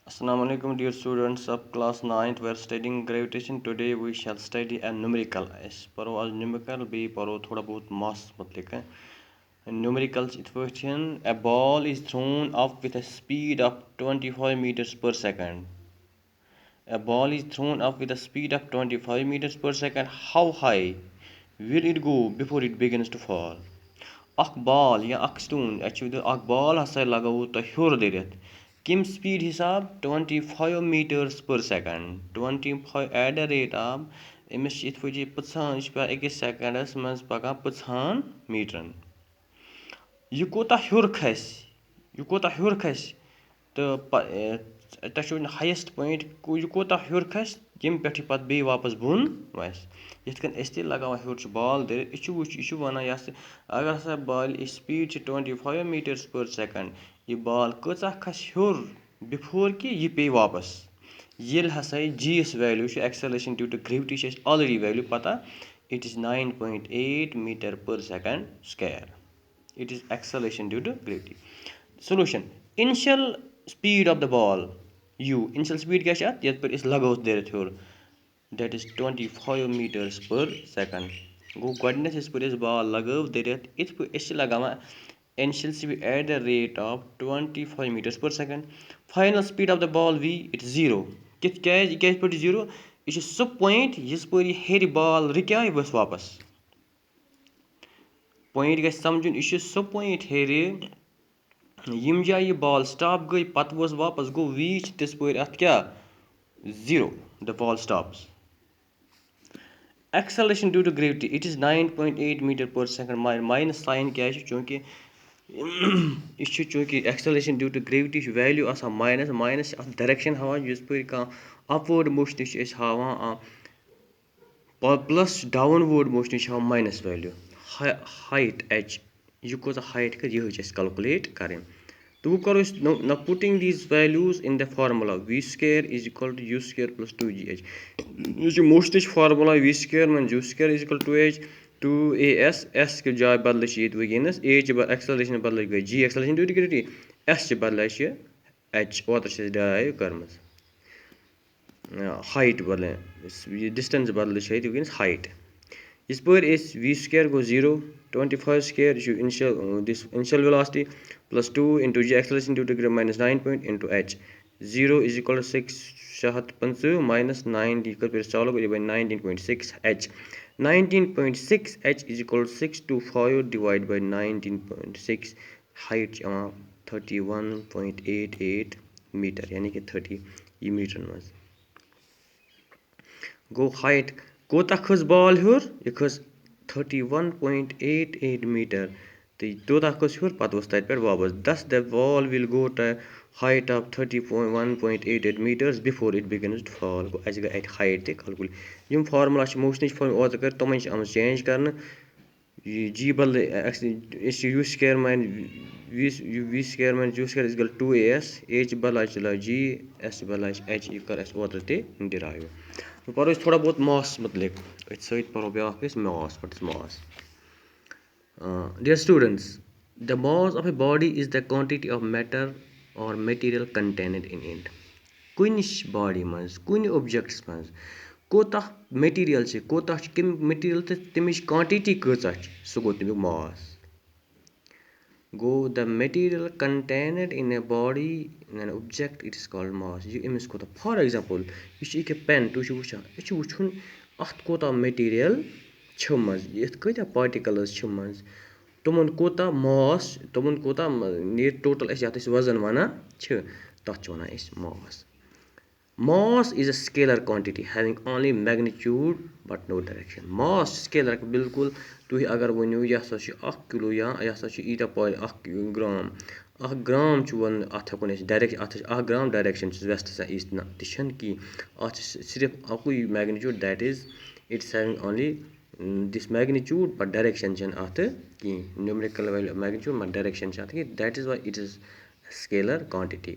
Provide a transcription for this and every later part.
Assalamu alaikum dear students of class 9th. We are studying gravitation. Today we shall study a numerical. Is paro आज numerical be paro thoda bahut mass मतलब है. Numericals equation. A ball is thrown up with a speed of 25 meters per second. A ball is thrown up with a speed of 25 meters per second. How high will it go before it begins to fall? اکھ بال یا اکھ stone actually اکھ بال ہسا لگاوو تۄہہِ ہیوٚر دٔرِتھ کَمہِ speed حِساب 25 metres per second 25 at the rate of أمِس چھِ یِتھ پٲٹھۍ یہِ پٕژہن یہِ چھِ پٮ۪وان أکِس سیکنڈس منٛز پکان 50 میٖٹرن یہِ کوٗتاہ ہیوٚر کھسہِ تہٕ تۄہہِ چھُو ہایسٹ پویِنٹ یہِ کوٗتاہ ہیوٚر کھسہِ ییٚمہِ پٮ۪ٹھ یہِ پتہٕ بیٚیہِ واپس بۄن وسہِ یِتھ کٔنۍ أسۍ تہِ لگاوان ہیوٚر چھِ بال دٔرِتھ یہِ چھُ ونان یۄس اگر ہسا بالہِ یہِ سپیٖڈ چھِ 25 میٖٹٲرٕس پٔر سیکنڈ یہِ بال کۭژاہ کھسہِ ہیوٚر بِفور کہِ یہِ پیٚیہِ واپس ییٚلہِ ہسا یہِ جی یس ویلیوٗ چھُ ایکسلیشن ڈیوٗ ٹُو گریوٹی چھِ اَسہِ آلریڈی ویلیوٗ پتہ it is 9.8 metre per second square it is acceleration due to gravity. Solution. Initial speed of the ball u. Initial speed کیٛاہ چھِ اَتھ یَتھ پٮ۪ٹھ أسۍ لگاوو دٔرِتھ ہیوٚر that is 25 meters per second. گوٚو گۄڈٕنٮ۪تھ یِتھ پٲٹھۍ أسۍ بال لگٲو دٔرِتھ یِتھ پٲٹھۍ أسۍ چھِ لگاوان initial speed at the rate of 25 meters per second. Final speed of the ball v it is 0. یہِ کیٛازِ پٲٹھۍ 0 یہِ چھُ سُہ پویِنٹ یِژ پٲرۍ یہِ ہیٚرِ بال رُکیٛاے ؤژھ واپس پویِنٹ گژھِ سمجھُن یہِ چھُ سُہ پویِنٹ ہیٚرِ ییٚمہِ جایہِ یہِ بال سٹاپ گٔے پتہٕ ؤژھ واپس گوٚو وی چھِ تِژ پٲرۍ اَتھ کیٛاہ 0 the ball stops acceleration due to gravity it is 9.8 metre per second minus sign کیٛازِ چھُ چوٗنٛکہِ یہِ چھُ چوٗنٛکہِ ایکسلیشن ڈیوٗ ٹُو گریوٹی چھُ ویلیوٗ آسان ماینس چھِ اَتھ ڈایریکشن ہاوان یِژ پٲرۍ کانٛہہ اَپوٲڈ موشنہِ چھِ أسۍ ہاوان پٕلس ڈاوُن وٲڈ موشنہِ چھِ ہاوان ماینس ویلیوٗ ہایٹ ایچ یہِ کۭژاہ ہایٹ کھسہِ یِہے چھِ اَسہِ کلکُلیٹ کَرٕنۍ تہٕ وۄنۍ کرو أسۍ now putting these values in the formula v square is equal to u square plus 2 GH یہِ چھُ موشنٕچ فارمولا وی سکیر منٛز u square is equal to h 2 AS کہِ جایہِ بدلہٕ چھِ ییٚتہِ وٕنکیٚنس اے چہِ ایکسلیشن بدلہٕ گٔے g acceleration due to gravity s چہِ بدلہٕ چھِ ایچ اوترٕ چھِ اَسہِ ڈرایو کٔرمٕژ ہایٹ بدلہٕ ڈِسٹنس بدلہٕ چھِ ییٚتہِ وٕنکیٚنس ہایٹ یِژ پٲرۍ أسۍ وی سکیر گوٚو 0 25 سکیر یہِ چھُ initial velocity plus 2 into g acceleration due to gravity minus 9 point into h 0 is equal to 650 minus 9 یہِ کٔژ پٲٹھۍ سالو یہِ بَنہِ 19.6 h 19.6 h is equal to 625 divide by 19.6 height چھِ یِوان 31.88 میٖٹر یعنی کہِ 30 یہِ میٖٹرن منٛز گوٚو ہایٹ کوٗتاہ کھٔژ بال ہیوٚر یہِ کھٔژ 31.88 میٖٹر تہٕ توٗتاہ کھٔژ ہیوٚر پتہٕ ؤژھ تَتہِ پٮ۪ٹھ واپس thus the ball will go height of 31.88 metres before it begins to fall گوٚو اَسہِ گٔے اَتہِ ہایٹ تہِ کلکُلیٹ یِم فارمولا چھِ موشنٕچ فارمولا اوترٕ کٔر تِمَے چھِ آمٕژ چینج کرنہٕ یہِ جی بدلہٕ أسۍ چھِ u square v square minus u square is equal 2 AS a چہِ بدلہٕ چلٲو جی ایس چہِ بدلہٕ چھِ ایچ یہِ کٔر اَسہِ اوترٕ تہِ ڈِرایو وۄنۍ پَرو أسۍ تھوڑا بہت ماس متعلق أتھۍ سۭتۍ پَرو بیٛاکھ أسۍ mass what is mass dear students the mass of a body is the quantity of matter or material contained in it کُنہِ باڈی منٛز کُنہِ اوٚبجَکٹَس منٛز کوٗتاہ میٹیٖریل چھِ کوٗتاہ چھِ کَمہِ میٹیٖریل تہٕ تَمِچ کانٹِٹی کۭژاہ چھِ سُہ گوٚو تَمیُک ماس گوٚو the material contained in a body in an object it is called mass یہِ أمِس کوٗتاہ فار ایٚگزامپٕل یہِ چھِ ییٚکیٛاہ پٮ۪ن تُہۍ چھِو وٕچھان أسۍ چھِ وٕچھُن اَتھ کوٗتاہ میٹیٖریل چھِ منٛز یَتھ کۭتیاہ پاٹِکَلٕز چھِ منٛز تِمَن کوٗتاہ ماس تِمَن کوٗتاہ نیرِ ٹوٹَل أسۍ یَتھ أسۍ وَزن وَنان چھِ تَتھ چھِ وَنان أسۍ mass mass is a scalar quantity having only magnitude but no direction mass چھِ سکیلر بِلکُل تُہۍ اگر ؤنِو یہِ ہسا چھُ 1 کِلوٗ یا یہِ ہسا چھُ ییٖتیاہ 1 گرام چھُ وَنُن اَتھ ہٮ۪کو نہٕ أسۍ ڈایریکٹ اَتھ چھِ 1 گرام ڈایریکشن چھِ ویسٹ آسان یِژھ نہ تہِ چھنہٕ کینٛہہ اَتھ چھِ صرف اَکُے magnitude that is its having only this magnitude but direction چھنہٕ اَتھ کِہیٖنۍ numerical value magnitude but direction چھِ اَتھ کِہیٖنۍ that is why it is scalar quantity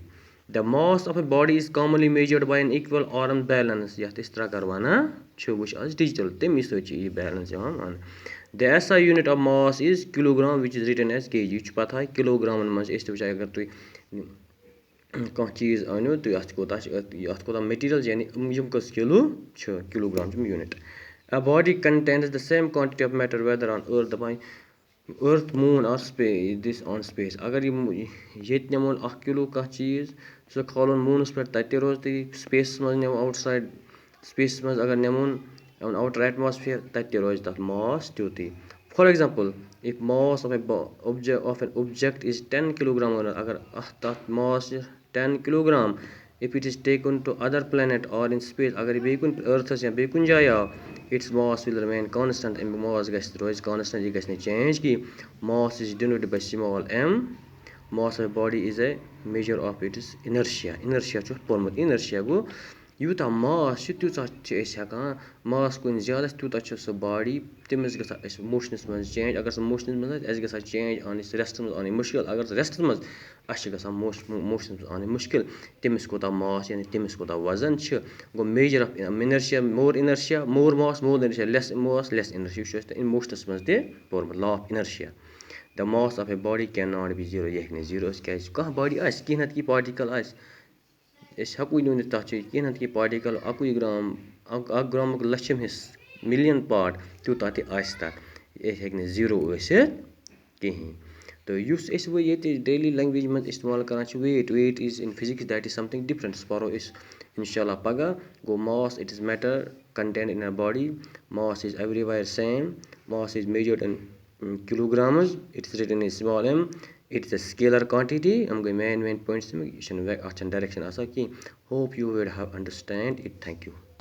the mass of a body is commonly measured by an equal arm balance یَتھ أسۍ ترٛکَر وَنان چھِ وٕچھ آز ڈِجٹل تَمی سۭتۍ چھِ یہِ بیلنس یِوان وَننہٕ the S I unit of mass is kilogram which is written as K G یہِ چھُ پَتہٕ کِلوٗ گرامَن منٛز چھِ أسۍ تہِ وٕچھان اگر تُہۍ کانٛہہ چیٖز أنِو تُہۍ اَتھ کوٗتاہ چھِ اَتھ کوٗتاہ میٹیٖریَل یعنی یِم کٔژ کِلوٗ چھِ کِلوٗگرٛام چھِ unit a body contains the same quantity of matter whether on earth دَپان أرٕتھ موٗن آر دِس آن سپیس اگر یِم ییٚتہِ نِمون 1 کِلوٗ کانٛہہ چیٖز سُہ کھالون موٗنَس پٮ۪ٹھ تَتہِ تہِ روزِ تی سپیسَس منٛز نِمو آوُٹ سایڈ سپیسَس منٛز اگر نِمون آوُٹر ایٹماسفِیَر تَتہِ تہِ روزِ تَتھ ماس تیُتُے for example if mass of of an object is 10 kilogram اگر تَتھ ماس چھِ 10 kilogram if it is taken to other planet or in space اگر یہِ بیٚیہِ کُنہِ أرتھَس یا بیٚیہِ کُنہِ جایہِ آو اِٹٕس ماس وِل رِمین کانسٹنٛٹ اَمیُک ماس روزِ کانسٹنٛٹ یہِ گژھِ نہٕ چینٛج کینٛہہ mass is denoted by small m mass of body is a measure of its inertia چھُ اَتھ پوٚرمُت اِنرشیا گوٚو یوٗتاہ ماس چھِ تیوٗژاہ چھِ أسۍ ہٮ۪کان ماس کُنہِ زیادٕ آسہِ تیوٗتاہ چھِ سُہ باڈی تٔمِس گژھان أسۍ موشنَس منٛز چینٛج اگر سُہ موشنَس منٛز آسہِ اَسہِ گژھان چینٛج اَنٕنۍ سُہ رٮ۪سٹَس منٛز اَنٕنۍ مُشکل اگر سُہ رٮ۪سٹَس منٛز اَسہِ چھِ گژھان موشنَس منٛز اَنٕنۍ مُشکل تٔمِس کوٗتاہ ماس یعنی تٔمِس کوٗتاہ وَزَن چھِ گوٚو میجر آف اِنرشیا مور ماس مور اِنرشیا لیس ماس لیس اِنرشیا یہِ چھُ اَسہِ موشنَس منٛز تہِ پوٚرمُت law of inertia the mass of a body can not be zero یہِ ہیٚکہِ نہٕ زیٖرو ٲسِتھ کیٛازِ کانٛہہ باڈی آسہِ کینٛہہ نَتہٕ کینٛہہ پاٹِکَل آسہِ أسۍ ہٮ۪کوٕے نہٕ ؤنِتھ تَتھ چھِ کینٛہہ نَتہٕ کینٛہہ پاٹِکَل 1 گرٛام 1 گرٛامُک لَچھِم حِصہٕ مِلیَن پاٹ تیوٗتاہ تہِ آسہِ تَتھ یہِ ہیٚکہِ نہٕ زیٖرو ٲسِتھ کِہیٖنۍ تہٕ یُس أسۍ وۄنۍ ییٚتہِ ڈیلی لینٛگویج منٛز اِستعمال کَران چھِ weight is in physics that is something different سُہ پَرو أسۍ اِنشاء اللہ پَگاہ گوٚو mass it is matter content in a body mass is everywhere same mass is measured in kilograms it is written in small m it is a scalar quantity یِم گٔے main points یہِ چھِنہٕ اَتھ چھَنہٕ direction آسان کینٛہہ hope you would have understood it thank U